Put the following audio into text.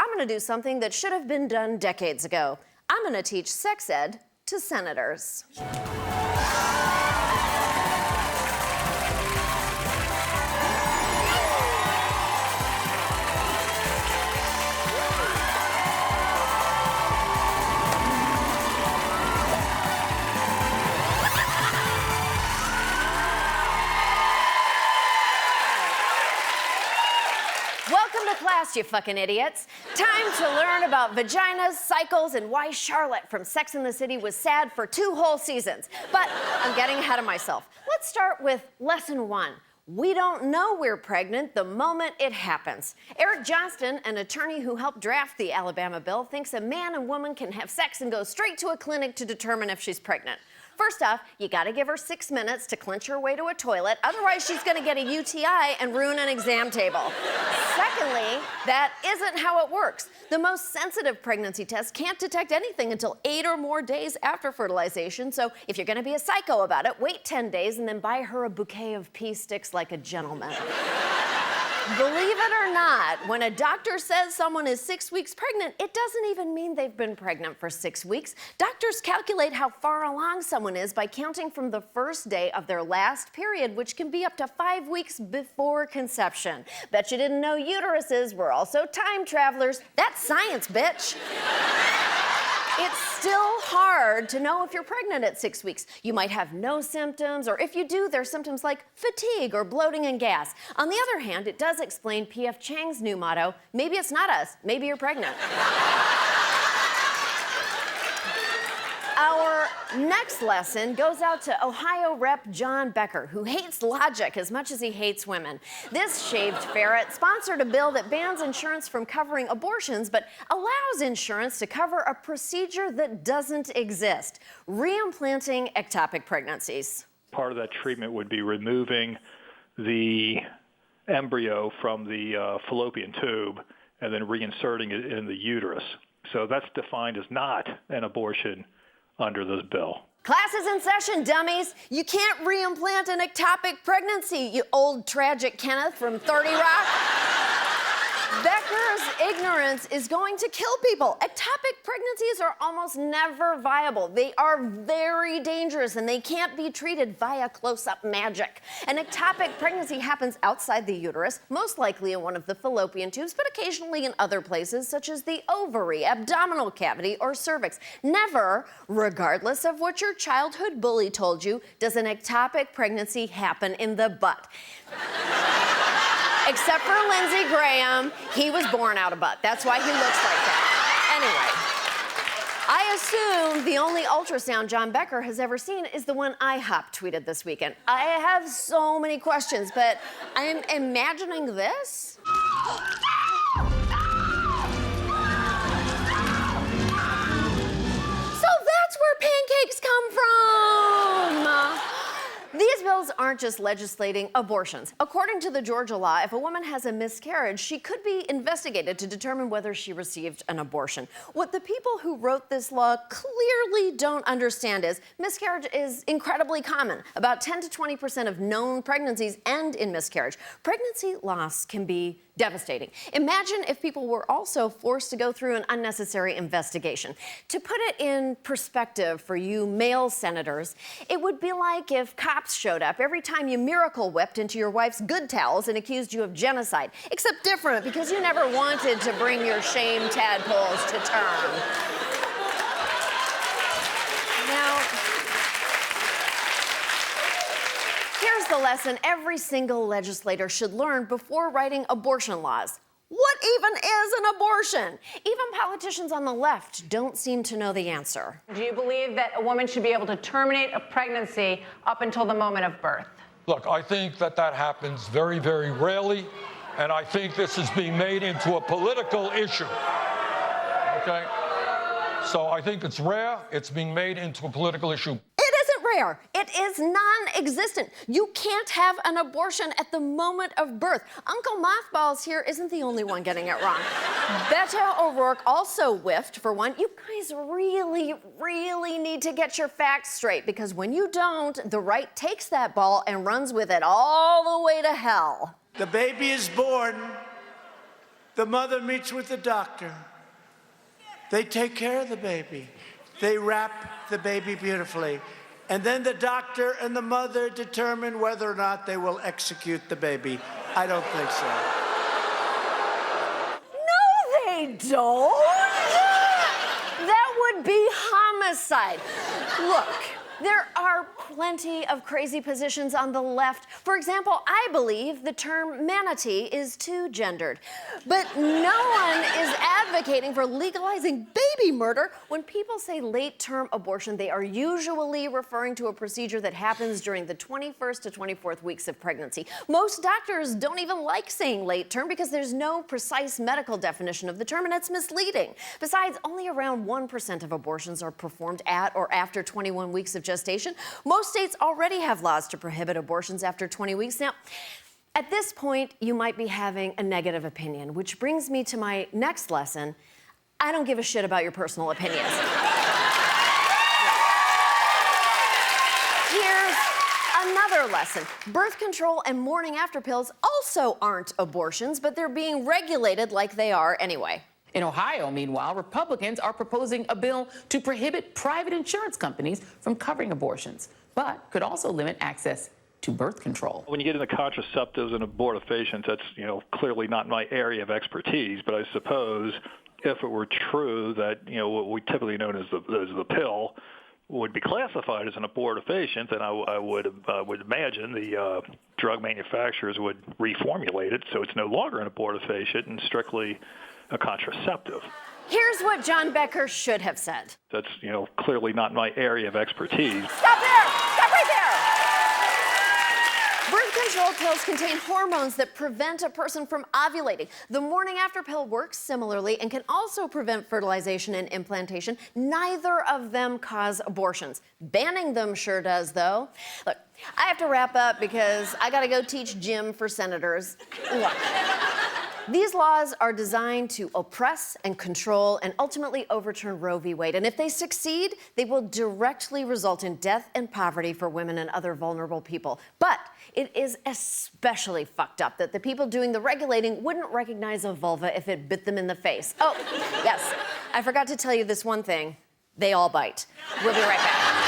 I'm going to do something that should have been done decades ago. I'm going to teach sex ed to senators. Class, you fucking idiots. Time to learn about vaginas, cycles, and why Charlotte from Sex and the City was sad for 2 whole seasons. But I'm getting ahead of myself. Let's start with lesson 1. We don't know we're pregnant the moment it happens. Eric Johnston, an attorney who helped draft the Alabama bill, thinks a man and woman can have sex and go straight to a clinic to determine if she's pregnant. First off, you gotta give her 6 minutes to clinch her way to a toilet, otherwise she's gonna get a UTI and ruin an exam table. Secondly, that isn't how it works. The most sensitive pregnancy test can't detect anything until 8 or more days after fertilization, so if you're gonna be a psycho about it, wait 10 days and then buy her a bouquet of pea sticks like a gentleman. Believe it or not, when a doctor says someone is 6 weeks pregnant, it doesn't even mean they've been pregnant for 6 weeks. Doctors calculate how far along someone is by counting from the first day of their last period, which can be up to 5 weeks before conception. Bet you didn't know uteruses were also time travelers. That's science, bitch. It's still hard to know if you're pregnant at 6 weeks. You might have no symptoms, or if you do, there's symptoms like fatigue or bloating and gas. On the other hand, it does explain P.F. Chang's new motto, maybe it's not us, maybe you're pregnant. Our next lesson goes out to Ohio Rep. John Becker, who hates logic as much as he hates women. This shaved ferret sponsored a bill that bans insurance from covering abortions, but allows insurance to cover a procedure that doesn't exist: reimplanting ectopic pregnancies. Part of that treatment would be removing the embryo from the fallopian tube and then reinserting it in the uterus. So that's defined as not an abortion under this bill. Class is in session, dummies. You can't reimplant an ectopic pregnancy, you old tragic Kenneth from 30 Rock. Becker's ignorance is going to kill people. Ectopic pregnancies are almost never viable. They are very dangerous and they can't be treated via close-up magic. An ectopic pregnancy happens outside the uterus, most likely in one of the fallopian tubes, but occasionally in other places such as the ovary, abdominal cavity, or cervix. Never, regardless of what your childhood bully told you, does an ectopic pregnancy happen in the butt. Except for Lindsey Graham, he was born out of butt. That's why he looks like that. Anyway, I assume the only ultrasound John Becker has ever seen is the one IHOP tweeted this weekend. I have so many questions, but I'm imagining this. So that's where pancakes come from. These bills aren't just legislating abortions. According to the Georgia law, if a woman has a miscarriage, she could be investigated to determine whether she received an abortion. What the people who wrote this law clearly don't understand is miscarriage is incredibly common. About 10 to 20% of known pregnancies end in miscarriage. Pregnancy loss can be devastating. Imagine if people were also forced to go through an unnecessary investigation. To put it in perspective for you male senators, it would be like if cops showed up every time you miracle whipped into your wife's good towels and accused you of genocide, except different because you never wanted to bring your shame tadpoles to term. Now, here's the lesson every single legislator should learn before writing abortion laws. What even is an abortion? Even politicians on the left don't seem to know the answer. Do you believe that a woman should be able to terminate a pregnancy up until the moment of birth? Look, I think that happens very, very rarely, and I think this is being made into a political issue. Okay? So I think it's rare. It's being made into a political issue. Rare. It is non-existent. You can't have an abortion at the moment of birth. Uncle Mothballs here isn't the only one getting it wrong. Beto O'Rourke also whiffed for one. You guys really, really need to get your facts straight, because when you don't, the right takes that ball and runs with it all the way to hell. The baby is born. The mother meets with the doctor. They take care of the baby. They wrap the baby beautifully. And then the doctor and the mother determine whether or not they will execute the baby. I don't think so. No, they don't. That would be homicide. Look, there are plenty of crazy positions on the left. For example, I believe the term manatee is too gendered. But no one is advocating for legalizing baby murder. When people say late-term abortion, they are usually referring to a procedure that happens during the 21st to 24th weeks of pregnancy. Most doctors don't even like saying late-term because there's no precise medical definition of the term, and it's misleading. Besides, only around 1% of abortions are performed at or after 21 weeks of gestation. Most states already have laws to prohibit abortions after 20 weeks. Now, at this point, you might be having a negative opinion, which brings me to my next lesson. I don't give a shit about your personal opinions. Here's another lesson. Birth control and morning after pills also aren't abortions, but they're being regulated like they are anyway. In Ohio, meanwhile, Republicans are proposing a bill to prohibit private insurance companies from covering abortions, but could also limit access to birth control. When you get into contraceptives and abortifacients, that's clearly not my area of expertise. But I suppose if it were true that what we typically know as the pill would be classified as an abortifacient, then I would imagine the drug manufacturers would reformulate it so it's no longer an abortifacient and strictly a contraceptive. Here's what John Becker should have said. That's, clearly not my area of expertise. Stop there! Stop right there! Birth control pills contain hormones that prevent a person from ovulating. The morning after pill works similarly and can also prevent fertilization and implantation. Neither of them cause abortions. Banning them sure does, though. Look, I have to wrap up because I gotta go teach gym for senators. Look. These laws are designed to oppress and control and ultimately overturn Roe v. Wade. And if they succeed, they will directly result in death and poverty for women and other vulnerable people. But it is especially fucked up that the people doing the regulating wouldn't recognize a vulva if it bit them in the face. Oh, yes, I forgot to tell you this one thing. They all bite. We'll be right back.